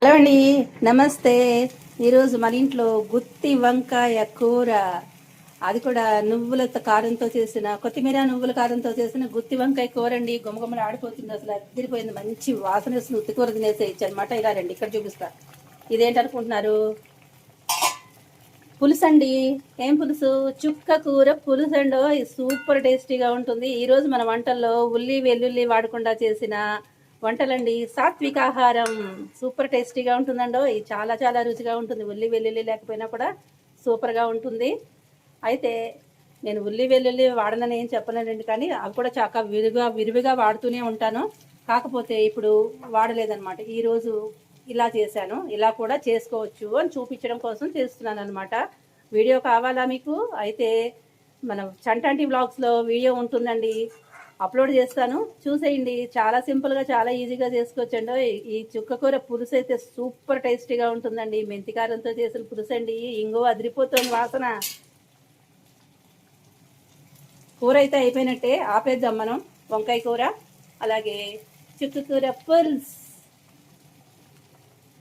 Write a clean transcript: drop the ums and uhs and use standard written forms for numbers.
Hello అండి, నమస్తే. ఈరోజు మన ఇంట్లో గుత్తి వంకాయ కూర, అది కూడా నువ్వుల కారంతో చేసిన, కొత్తిమీర నువ్వుల కారంతో చేసిన గుత్తి వంకాయ కూర అండి. గుమ్మగుమ్మలు ఆడిపోతుంది, అసలు అదిరిపోయింది. మంచి వాసన వస్తుంది. ఉత్తి కూర తినేసేయచ్చు అనమాట. ఇలా రండి, ఇక్కడ చూపిస్తా. ఇదేంటనుకుంటున్నారు? పులుసు అండి. ఏం పులుసు? చుక్క కూర పులుసు అండో. సూపర్ టేస్టీగా ఉంటుంది. ఈరోజు మన వంటల్లో ఉల్లి వెల్లుల్లి వాడకుండా చేసిన వంటలండి. సాత్విక ఆహారం. సూపర్ టేస్టీగా ఉంటుందండో. ఇది చాలా చాలా రుచిగా ఉంటుంది. ఉల్లి వెల్లుల్లి లేకపోయినా కూడా సూపర్గా ఉంటుంది. అయితే నేను ఉల్లి వెల్లుల్లి వాడనని ఏం చెప్పలేనండి, కానీ అవి కూడా చాలా విరివిగా వాడుతూనే ఉంటాను. కాకపోతే ఇప్పుడు వాడలేదన్నమాట. ఈరోజు ఇలా చేశాను. ఇలా కూడా చేసుకోవచ్చు అని చూపించడం కోసం చేస్తున్నాను అనమాట. వీడియో కావాలా మీకు? అయితే మన చంటాంటి బ్లాగ్స్లో వీడియో ఉంటుందండి, అప్లోడ్ చేస్తాను, చూసేయండి. చాలా సింపుల్గా, చాలా ఈజీగా చేసుకోవచ్చండి. ఈ చుక్కకూర పులుసు అయితే సూపర్ టేస్టీగా ఉంటుందండి. మెంతికారంతో చేసిన పులుసు అండి. ఇంగో అదిరిపోతుంది వాసన. కూర అయితే అయిపోయినట్టే, ఆపేద్దాం మనం. వంకాయ కూర అలాగే చుక్కకూర పులుసు